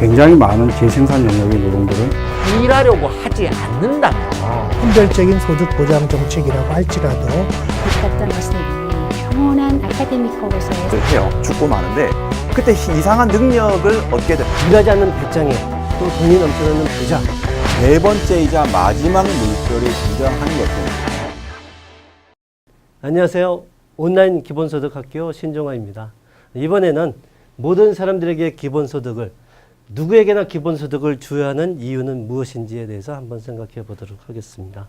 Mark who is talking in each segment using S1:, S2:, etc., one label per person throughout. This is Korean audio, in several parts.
S1: 굉장히 많은 재생산 영역의 노동들을
S2: 일하려고 하지 않는다면
S3: 혼별적인 소득 보장 정책이라고 할지라도
S4: 어떤 것은 평온한 아카데믹하고서의
S5: 해요. 죽고 마는데 그때 이상한 능력을 얻게 됩니다.
S2: 일하지 않는 배짱이 또 돈이 넘쳐나는 부자.
S5: 네 번째이자 마지막 물결이 등장하는 것은
S2: 안녕하세요. 온라인 기본소득학교 신종화입니다. 이번에는 모든 사람들에게 기본소득을 누구에게나 기본소득을 주어야 하는 이유는 무엇인지에 대해서 한번 생각해 보도록 하겠습니다.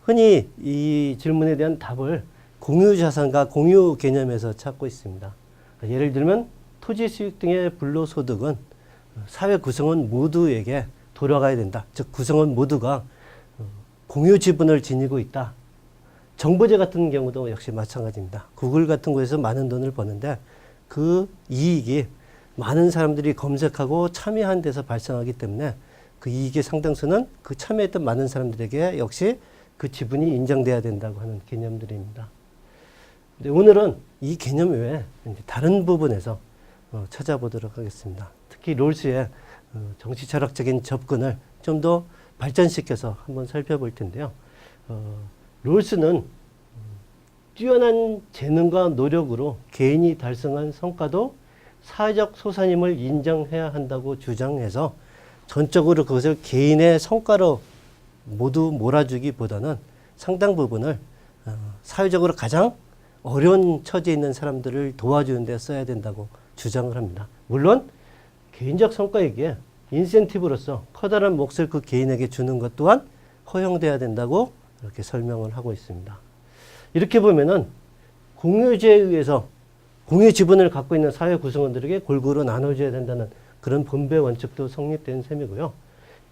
S2: 흔히 이 질문에 대한 답을 공유자산과 공유 개념에서 찾고 있습니다. 예를 들면 토지 수익 등의 불로소득은 사회 구성원 모두에게 돌아가야 된다. 즉 구성원 모두가 공유 지분을 지니고 있다. 정보제 같은 경우도 역시 마찬가지입니다. 구글 같은 곳에서 많은 돈을 버는데 그 이익이 많은 사람들이 검색하고 참여한 데서 발생하기 때문에 그 이익의 상당수는 그 참여했던 많은 사람들에게 역시 그 지분이 인정돼야 된다고 하는 개념들입니다. 근데 오늘은 이 개념 외에 다른 부분에서 찾아보도록 하겠습니다. 특히 롤스의 정치 철학적인 접근을 좀 더 발전시켜서 한번 살펴볼 텐데요. 롤스는 뛰어난 재능과 노력으로 개인이 달성한 성과도 사회적 소산임을 인정해야 한다고 주장해서 전적으로 그것을 개인의 성과로 모두 몰아주기보다는 상당 부분을 사회적으로 가장 어려운 처지에 있는 사람들을 도와주는 데 써야 된다고 주장을 합니다. 물론 개인적 성과이기에 인센티브로서 커다란 몫을 그 개인에게 주는 것 또한 허용돼야 된다고 이렇게 설명을 하고 있습니다. 이렇게 보면은 공유제에 의해서 공유 지분을 갖고 있는 사회 구성원들에게 골고루 나눠줘야 된다는 그런 분배 원칙도 성립된 셈이고요.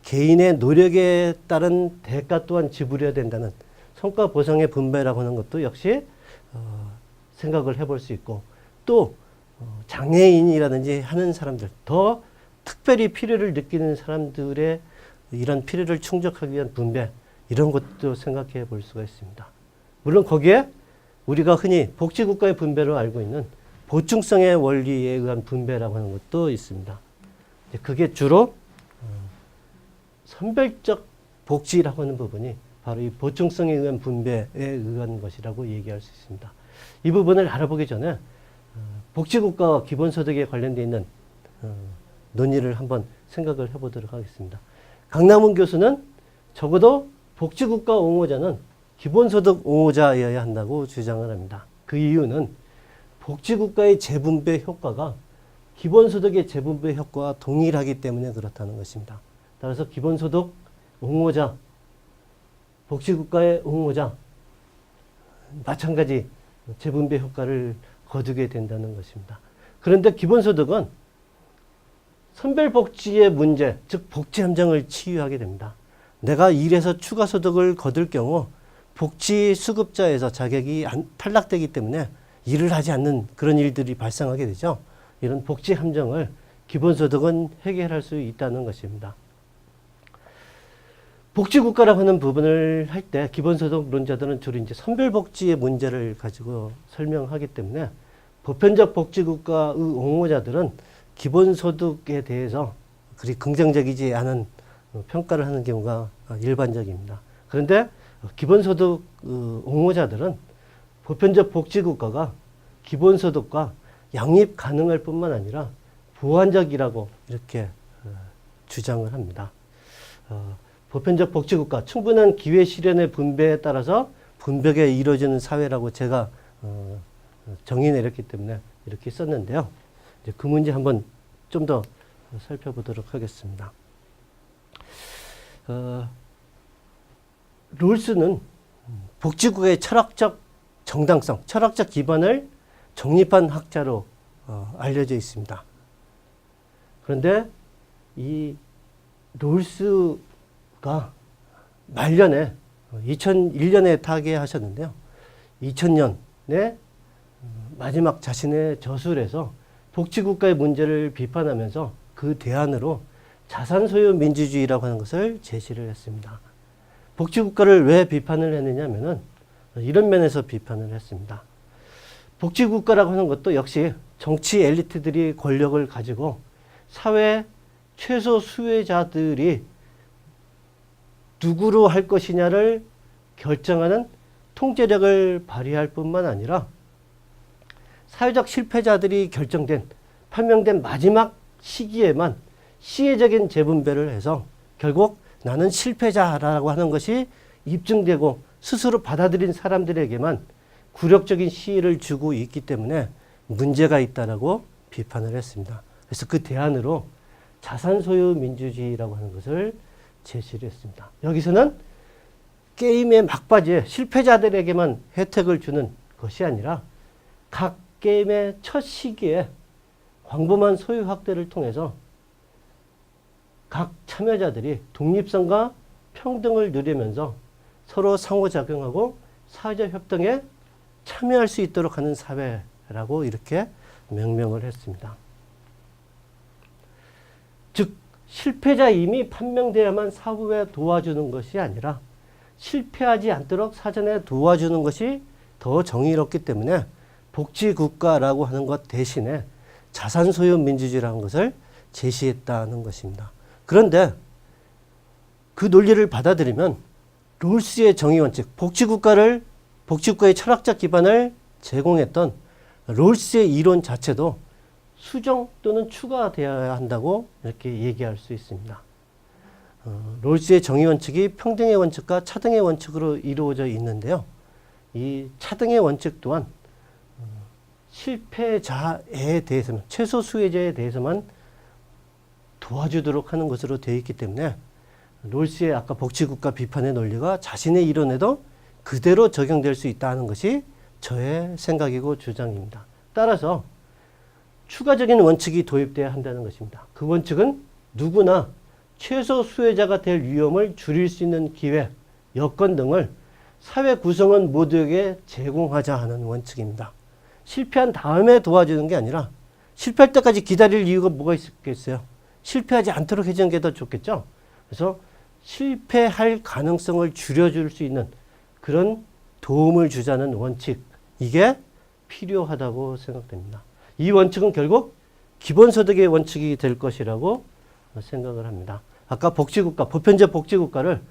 S2: 개인의 노력에 따른 대가 또한 지불해야 된다는 성과 보상의 분배라고 하는 것도 역시 생각을 해볼 수 있고 또 장애인이라든지 하는 사람들 더 특별히 필요를 느끼는 사람들의 이런 필요를 충족하기 위한 분배 이런 것도 생각해 볼 수가 있습니다. 물론 거기에 우리가 흔히 복지국가의 분배로 알고 있는 보충성의 원리에 의한 분배라고 하는 것도 있습니다. 그게 주로 선별적 복지라고 하는 부분이 바로 이 보충성에 의한 분배에 의한 것이라고 얘기할 수 있습니다. 이 부분을 알아보기 전에 복지국가와 기본소득에 관련되어 있는 논의를 한번 생각을 해보도록 하겠습니다. 강남훈 교수는 적어도 복지국가 옹호자는 기본소득 옹호자여야 한다고 주장을 합니다. 그 이유는 복지국가의 재분배 효과가 기본소득의 재분배 효과와 동일하기 때문에 그렇다는 것입니다. 따라서 기본소득 옹호자, 복지국가의 옹호자 마찬가지 재분배 효과를 거두게 된다는 것입니다. 그런데 기본소득은 선별복지의 문제, 즉 복지 함정을 치유하게 됩니다. 내가 일해서 추가소득을 거둘 경우 복지 수급자에서 자격이 탈락되기 때문에 일을 하지 않는 그런 일들이 발생하게 되죠. 이런 복지 함정을 기본소득은 해결할 수 있다는 것입니다. 복지국가라고 하는 부분을 할 때 기본소득론자들은 주로 이제 선별복지의 문제를 가지고 설명하기 때문에 보편적 복지국가의 옹호자들은 기본소득에 대해서 그리 긍정적이지 않은 평가를 하는 경우가 일반적입니다. 그런데 기본소득 옹호자들은 보편적 복지국가가 기본소득과 양립 가능할 뿐만 아니라 보완적이라고 이렇게 주장을 합니다. 보편적 복지국가, 충분한 기회 실현의 분배에 따라서 분배가 이루어지는 사회라고 제가 정의 내렸기 때문에 이렇게 썼는데요. 이제 그 문제 한번 좀 더 살펴보도록 하겠습니다. 롤스는 복지국가의 철학적 정당성, 철학적 기반을 정립한 학자로 알려져 있습니다. 그런데 이 롤스가 말년에 2001년에 타계하셨는데요. 2000년에 마지막 자신의 저술에서 복지국가의 문제를 비판하면서 그 대안으로 자산소유 민주주의라고 하는 것을 제시를 했습니다. 복지국가를 왜 비판을 했느냐 하면은 이런 면에서 비판을 했습니다. 복지국가라고 하는 것도 역시 정치 엘리트들이 권력을 가지고 사회 최소 수혜자들이 누구로 할 것이냐를 결정하는 통제력을 발휘할 뿐만 아니라 사회적 실패자들이 결정된 판명된 마지막 시기에만 시혜적인 재분배를 해서 결국 나는 실패자라고 하는 것이 입증되고 스스로 받아들인 사람들에게만 굴욕적인 시혜를 주고 있기 때문에 문제가 있다라고 비판을 했습니다. 그래서 그 대안으로 자산 소유 민주주의라고 하는 것을 제시를 했습니다. 여기서는 게임의 막바지에 실패자들에게만 혜택을 주는 것이 아니라 각 게임의 첫 시기에 광범한 소유 확대를 통해서 각 참여자들이 독립성과 평등을 누리면서 서로 상호작용하고 사회적 협동에 참여할 수 있도록 하는 사회라고 이렇게 명명을 했습니다. 즉 실패자임이 판명되어야만 사후에 도와주는 것이 아니라 실패하지 않도록 사전에 도와주는 것이 더 정의롭기 때문에 복지국가라고 하는 것 대신에 자산소유 민주주의라는 것을 제시했다는 것입니다. 그런데 그 논리를 받아들이면 롤스의 정의원칙, 복지국가의 철학적 기반을 제공했던 롤스의 이론 자체도 수정 또는 추가되어야 한다고 이렇게 얘기할 수 있습니다. 롤스의 정의원칙이 평등의 원칙과 차등의 원칙으로 이루어져 있는데요. 이 차등의 원칙 또한 실패자에 대해서만, 최소 수혜자에 대해서만 도와주도록 하는 것으로 되어 있기 때문에 롤스의 아까 복지국가 비판의 논리가 자신의 이론에도 그대로 적용될 수 있다는 것이 저의 생각이고 주장입니다. 따라서 추가적인 원칙이 도입돼야 한다는 것입니다. 그 원칙은 누구나 최소 수혜자가 될 위험을 줄일 수 있는 기회, 여건 등을 사회 구성원 모두에게 제공하자 하는 원칙입니다. 실패한 다음에 도와주는 게 아니라 실패할 때까지 기다릴 이유가 뭐가 있겠어요? 실패하지 않도록 해주는 게 더 좋겠죠? 그래서 실패할 가능성을 줄여줄 수 있는 그런 도움을 주자는 원칙, 이게 필요하다고 생각됩니다. 이 원칙은 결국 기본소득의 원칙이 될 것이라고 생각을 합니다. 아까 복지국가, 보편적 복지국가를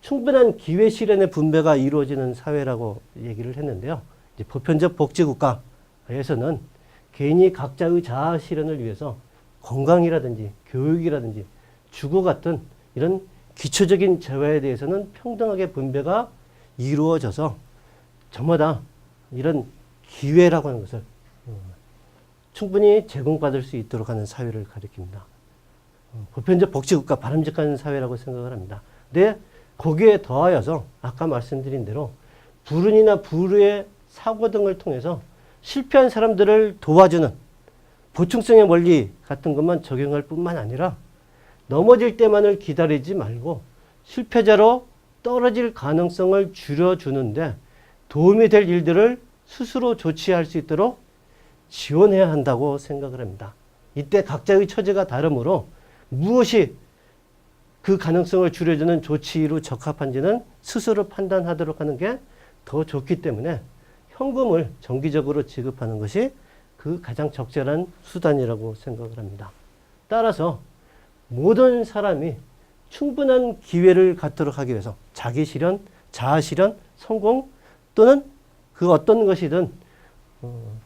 S2: 충분한 기회 실현의 분배가 이루어지는 사회라고 얘기를 했는데요. 이제 보편적 복지국가에서는 개인이 각자의 자아 실현을 위해서 건강이라든지 교육이라든지 주거 같은 이런 기초적인 재화에 대해서는 평등하게 분배가 이루어져서 저마다 이런 기회라고 하는 것을 충분히 제공받을 수 있도록 하는 사회를 가리킵니다. 보편적 복지국가, 바람직한 사회라고 생각을 합니다. 근데 거기에 더하여서 아까 말씀드린 대로 불운이나 불의의 사고 등을 통해서 실패한 사람들을 도와주는 보충성의 원리 같은 것만 적용할 뿐만 아니라 넘어질 때만을 기다리지 말고 실패자로 떨어질 가능성을 줄여주는데 도움이 될 일들을 스스로 조치할 수 있도록 지원해야 한다고 생각을 합니다. 이때 각자의 처지가 다르므로 무엇이 그 가능성을 줄여주는 조치로 적합한지는 스스로 판단하도록 하는 게 더 좋기 때문에 현금을 정기적으로 지급하는 것이 그 가장 적절한 수단이라고 생각을 합니다. 따라서 모든 사람이 충분한 기회를 갖도록 하기 위해서 자기 실현, 자아 실현, 성공 또는 그 어떤 것이든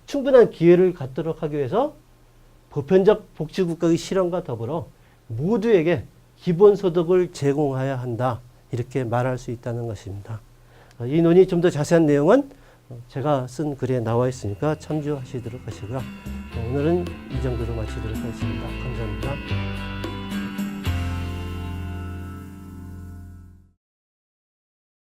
S2: 충분한 기회를 갖도록 하기 위해서 보편적 복지국가의 실현과 더불어 모두에게 기본소득을 제공해야 한다. 이렇게 말할 수 있다는 것입니다. 이 논의 좀 더 자세한 내용은 제가 쓴 글에 나와 있으니까 참조하시도록 하시고요. 오늘은 이 정도로 마치도록 하겠습니다. 감사합니다.